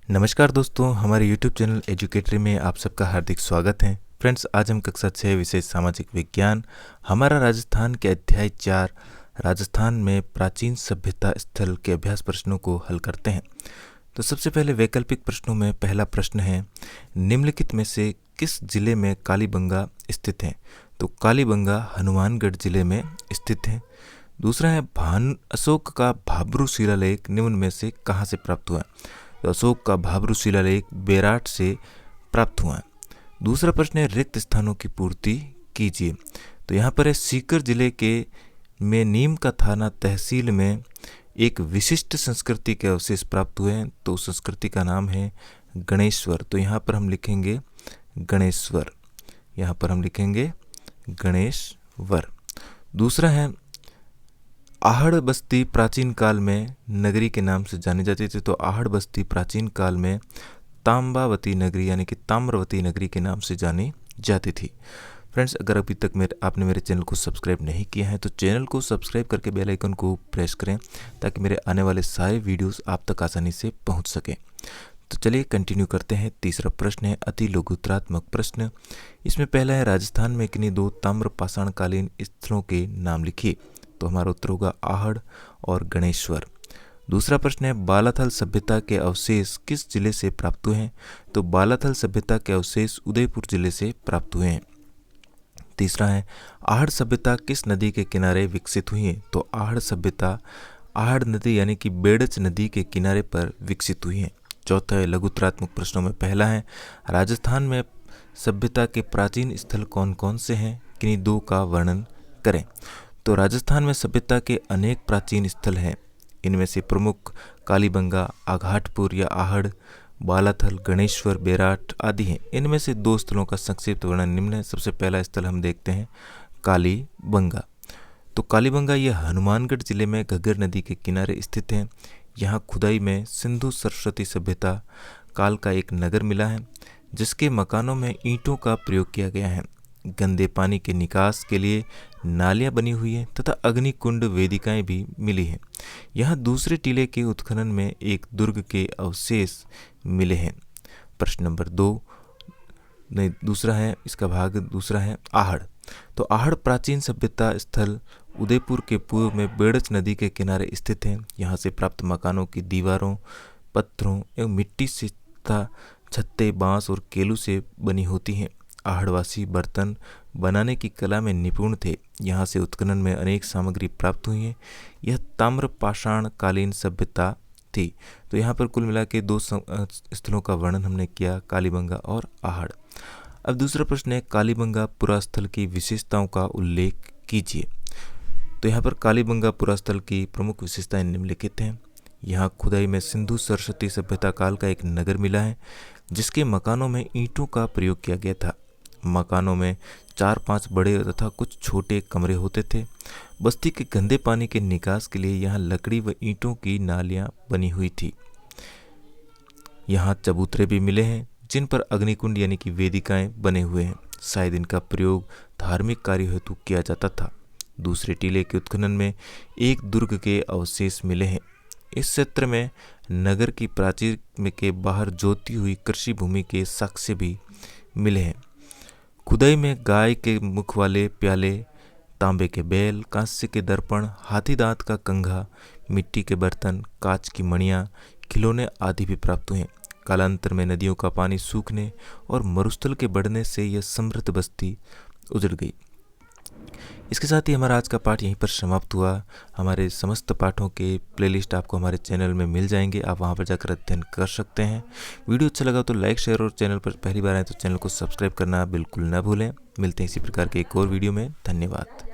नमस्कार दोस्तों, हमारे YouTube चैनल एजुकेटरी में आप सबका हार्दिक स्वागत है। फ्रेंड्स, आज हम कक्षा 6 विषय सामाजिक विज्ञान हमारा राजस्थान के अध्याय 4 राजस्थान में प्राचीन सभ्यता स्थल के अभ्यास प्रश्नों को हल करते हैं। तो सबसे पहले वैकल्पिक प्रश्नों में पहला प्रश्न है, निम्नलिखित में से किस जिले में कालीबंगा स्थित है? तो कालीबंगा हनुमानगढ़ जिले में स्थित है। दूसरा है, अशोक का भाब्रू शिलालेख निम्न में से कहाँ से प्राप्त हुआ? तो अशोक का भाब्रू शिलालेख बेराट से प्राप्त हुआ। दूसरा प्रश्न है, रिक्त स्थानों की पूर्ति कीजिए। तो यहाँ पर है, सीकर जिले के में नीम का थाना तहसील में एक विशिष्ट संस्कृति के अवशेष प्राप्त हुए हैं। तो उस संस्कृति का नाम है गणेश्वर। तो यहाँ पर हम लिखेंगे गणेश्वर, यहाँ पर हम लिखेंगे गणेश्वर। दूसरा है, आहड़ बस्ती प्राचीन काल में नगरी के नाम से जानी जाती थी। तो आहड़ बस्ती प्राचीन काल में ताम्बावती नगरी यानी कि ताम्रवती नगरी के नाम से जानी जाती थी। फ्रेंड्स, अगर अभी तक आपने मेरे चैनल को सब्सक्राइब नहीं किया है तो चैनल को सब्सक्राइब करके बेल आइकन को प्रेस करें ताकि मेरे आने वाले सारे वीडियोस आप तक आसानी से पहुंच सकें। तो चलिए कंटिन्यू करते हैं। तीसरा प्रश्न है अति लघुत्रात्मक प्रश्न। इसमें पहला है, राजस्थान में किन्हीं दो ताम्र पाषाणकालीन स्थलों के नाम लिखिए। तो हमारा उत्तर होगा आहड़ और गणेश्वर। दूसरा प्रश्न है, बालाथल सभ्यता के अवशेष किस जिले से प्राप्त हुए हैं? तो बालाथल सभ्यता के अवशेष उदयपुर जिले से प्राप्त हुए हैं। तीसरा है, आहड़ सभ्यता किस नदी के किनारे विकसित हुई है? तो आहड़ सभ्यता आहड़ नदी यानी कि बेड़च नदी के किनारे पर विकसित हुई है। चौथा है, लघुत्रात्मक प्रश्नों में पहला है, राजस्थान में सभ्यता के प्राचीन स्थल कौन कौन से हैं? किन्हीं दो का वर्णन करें। तो राजस्थान में सभ्यता के अनेक प्राचीन स्थल हैं। इनमें से प्रमुख कालीबंगा, आघाटपुर या आहड़, बालाथल, गणेश्वर, बेराट आदि हैं। इनमें से दो स्थलों का संक्षिप्त वर्णन निम्न है। सबसे पहला स्थल हम देखते हैं कालीबंगा। तो कालीबंगा यह हनुमानगढ़ जिले में घग्गर नदी के किनारे स्थित है। यहाँ खुदाई में सिंधु सरस्वती सभ्यता काल का एक नगर मिला है जिसके मकानों में ईंटों का प्रयोग किया गया है। गंदे पानी के निकास के लिए नालियां बनी हुई हैं तथा अग्निकुंड वेदिकाएं भी मिली हैं। यहाँ दूसरे टीले के उत्खनन में एक दुर्ग के अवशेष मिले हैं। प्रश्न नंबर 2 नहीं, दूसरा है, इसका भाग दूसरा है आहड़। तो आहड़ प्राचीन सभ्यता स्थल उदयपुर के पूर्व में बेड़च नदी के किनारे स्थित है। यहाँ से प्राप्त मकानों की दीवारों, पत्थरों एवं मिट्टी से तथा छत्ते बांस और केलू से बनी होती हैं। आहड़वासी बर्तन बनाने की कला में निपुण थे। यहाँ से उत्खनन में अनेक सामग्री प्राप्त हुई हैं। यह ताम्र पाषाण कालीन सभ्यता थी। तो यहाँ पर कुल मिला के दो स्थलों का वर्णन हमने किया, कालीबंगा और आहड़। अब दूसरा प्रश्न है, कालीबंगा पुरास्थल की विशेषताओं का उल्लेख कीजिए। तो यहाँ पर कालीबंगा पुरास्थल की प्रमुख विशेषताएं निम्नलिखित हैं। यहाँ खुदाई में सिंधु सरस्वती सभ्यता काल का एक नगर मिला है जिसके मकानों में ईंटों का प्रयोग किया गया था। मकानों में 4-5 बड़े तथा कुछ छोटे कमरे होते थे। बस्ती के गंदे पानी के निकास के लिए यहाँ लकड़ी व ईंटों की नालियाँ बनी हुई थी। यहाँ चबूतरे भी मिले हैं जिन पर अग्निकुंड यानी कि वेदिकाएं बने हुए हैं। शायद इनका प्रयोग धार्मिक कार्य हेतु किया जाता था। दूसरे टीले के उत्खनन में एक दुर्ग के अवशेष मिले हैं। इस क्षेत्र में नगर की प्राचीर के बाहर जोती हुई कृषि भूमि के साक्ष्य भी मिले हैं। खुदाई में गाय के मुख वाले प्याले, तांबे के बैल, कांस्य के दर्पण, हाथी दांत का कंघा, मिट्टी के बर्तन, कांच की मणियाँ, खिलौने आदि भी प्राप्त हुए। कालांतर में नदियों का पानी सूखने और मरुस्थल के बढ़ने से यह समृद्ध बस्ती उजड़ गई। इसके साथ ही हमारा आज का पाठ यहीं पर समाप्त हुआ। हमारे समस्त पाठों के प्लेलिस्ट आपको हमारे चैनल में मिल जाएंगे, आप वहां पर जाकर अध्ययन कर सकते हैं। वीडियो अच्छा लगा तो लाइक, शेयर और चैनल पर पहली बार आए तो चैनल को सब्सक्राइब करना बिल्कुल न भूलें। मिलते हैं इसी प्रकार के एक और वीडियो में। धन्यवाद।